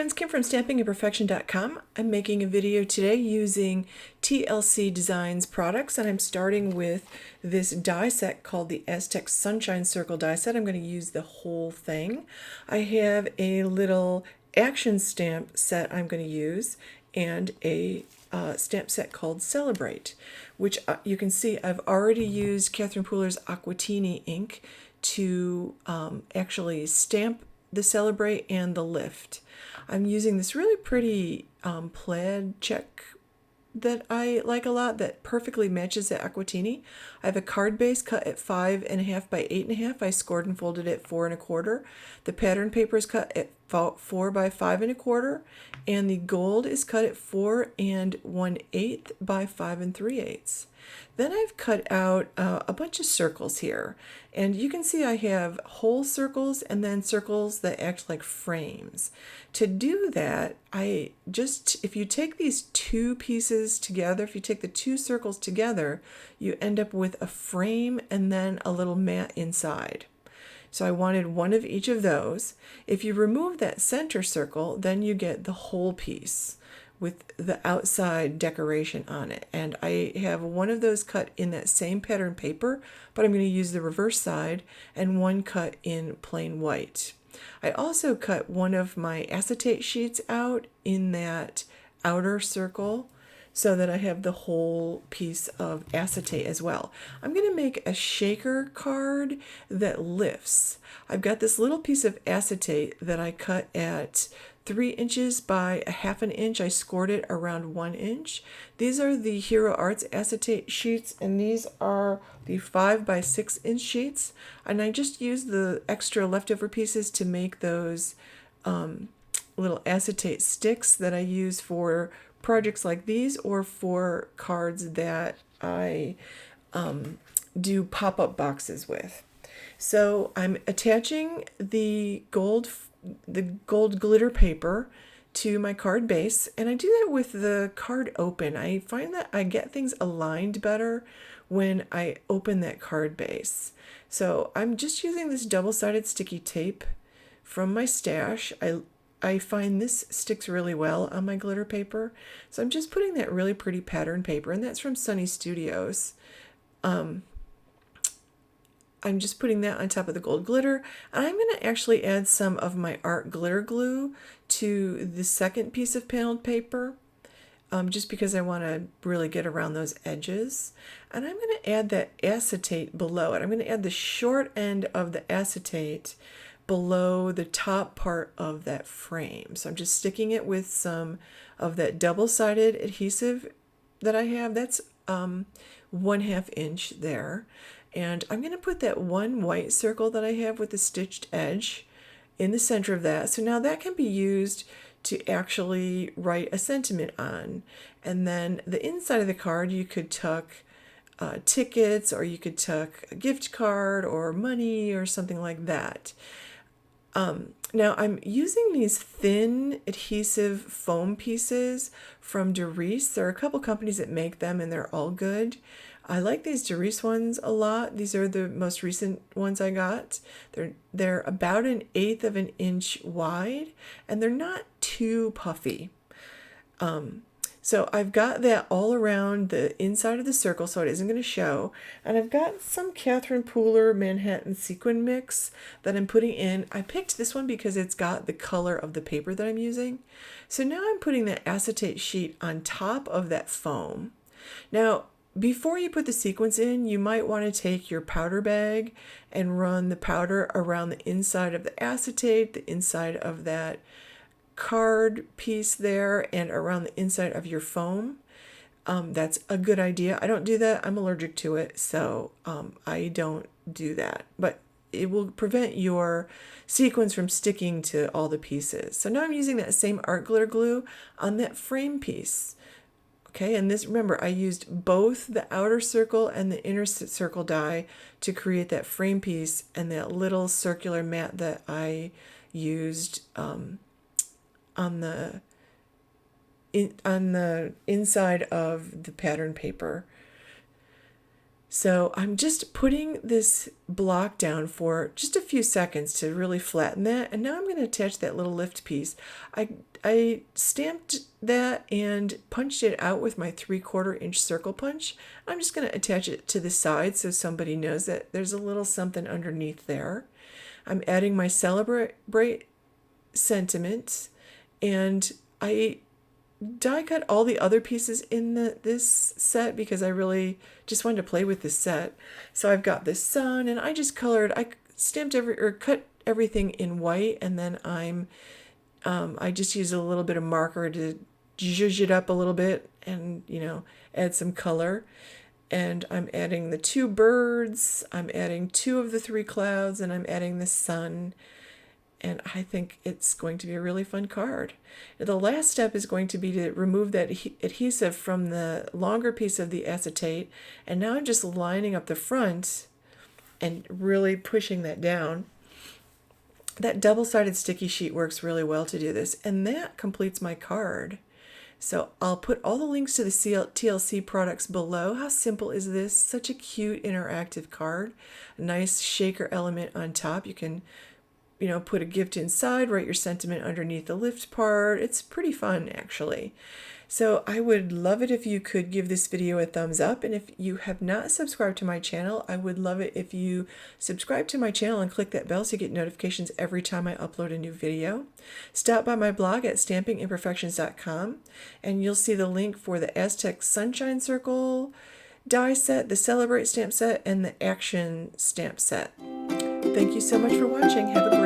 friends, Kim from stampingandperfection.com. I'm making a video today using TLC Designs products, and I'm starting with this die set called the Aztec Sunshine Circle die set. I'm going to use the whole thing. I have a little action stamp set I'm going to use and a stamp set called Celebrate, which you can see I've already used Catherine Pooler's Aquatini ink to actually stamp the Celebrate and the Lift. I'm using this really pretty plaid check that I like a lot that perfectly matches the Aquatini. I have a card base cut at 5.5 by 8.5. I scored and folded it 4.25. The pattern paper is cut at 4 by 5.25, and the gold is cut at 4 1/8 by 5 3/8. Then I've cut out a bunch of circles here, and you can see I have whole circles and then circles that act like frames. To do that, if you take these two pieces together, if you take the two circles together, you end up with a frame and then a little mat inside. So I wanted one of each of those. If you remove that center circle, then you get the whole piece with the outside decoration on it. And I have one of those cut in that same pattern paper, but I'm going to use the reverse side, and one cut in plain white. I also cut one of my acetate sheets out in that outer circle so that I have the whole piece of acetate as well. I'm going to make a shaker card that lifts. I've got this little piece of acetate that I cut at 3 inches by 1/2 inch. I scored it around 1 inch. These are the Hero Arts acetate sheets, and these are the 5 by 6 inch sheets. And I just used the extra leftover pieces to make those little acetate sticks that I use for projects like these or for cards that I do pop-up boxes with. So I'm attaching the gold glitter paper to my card base, and I do that with the card open. I find that I get things aligned better when I open that card base. So I'm just using this double-sided sticky tape from my stash. I find this sticks really well on my glitter paper. So I'm just putting that really pretty pattern paper, and that's from Sunny Studios. I'm just putting that on top of the gold glitter, and I'm going to actually add some of my art glitter glue to the second piece of paneled paper, just because I want to really get around those edges. And I'm going to add that acetate below it. I'm going to add the short end of the acetate below the top part of that frame. So I'm just sticking it with some of that double-sided adhesive that I have. That's 1/2 inch there. And I'm going to put that one white circle that I have with the stitched edge in the center of that. So now that can be used to actually write a sentiment on. And then the inside of the card, you could tuck tickets, or you could tuck a gift card or money or something like that. Now I'm using these thin adhesive foam pieces from Doodle. There are a couple companies that make them, and they're all good. I like these Doodle ones a lot. These are the most recent ones I got. They're about 1/8 of an inch wide, and they're not too puffy. So I've got that all around the inside of the circle so it isn't going to show. And I've got some Catherine Pooler Manhattan Sequin mix that I'm putting in. I picked this one because it's got the color of the paper that I'm using. So now I'm putting that acetate sheet on top of that foam. Now, before you put the sequins in, you might want to take your powder bag and run the powder around the inside of the acetate, the inside of that card piece there, and around the inside of your foam. That's a good idea. I don't do that. I'm allergic to it, so I don't do that. But it will prevent your sequins from sticking to all the pieces. So now I'm using that same art glitter glue on that frame piece. Okay, and this, remember, I used both the outer circle and the inner circle die to create that frame piece and that little circular mat that I used on the inside of the pattern paper. So I'm just putting this block down for just a few seconds to really flatten that. And now I'm going to attach that little lift piece. I stamped that and punched it out with my 3/4 inch circle punch. I'm just going to attach it to the side so somebody knows that there's a little something underneath there. I'm adding my Celebrate sentiment, and I die cut all the other pieces in this set because I really just wanted to play with this set. So I've got this sun, and I just stamped cut everything in white, and then I just used a little bit of marker to zhuzh it up a little bit and, add some color. And I'm adding the 2 birds, I'm adding 2 of the 3 clouds, and I'm adding the sun. And I think it's going to be a really fun card. The last step is going to be to remove that adhesive from the longer piece of the acetate. And now I'm just lining up the front and really pushing that down. That double-sided sticky sheet works really well to do this. And that completes my card. So I'll put all the links to the TLC products below. How simple is this? Such a cute interactive card. A nice shaker element on top. You can put a gift inside, write your sentiment underneath the lift part. It's pretty fun, actually. So I would love it if you could give this video a thumbs up. And if you have not subscribed to my channel, I would love it if you subscribe to my channel and click that bell so you get notifications every time I upload a new video. Stop by my blog at stampingimperfections.com, and you'll see the link for the Aztec Sunshine Circle die set, the Celebrate stamp set, and the Action stamp set. Thank you so much for watching. Have a great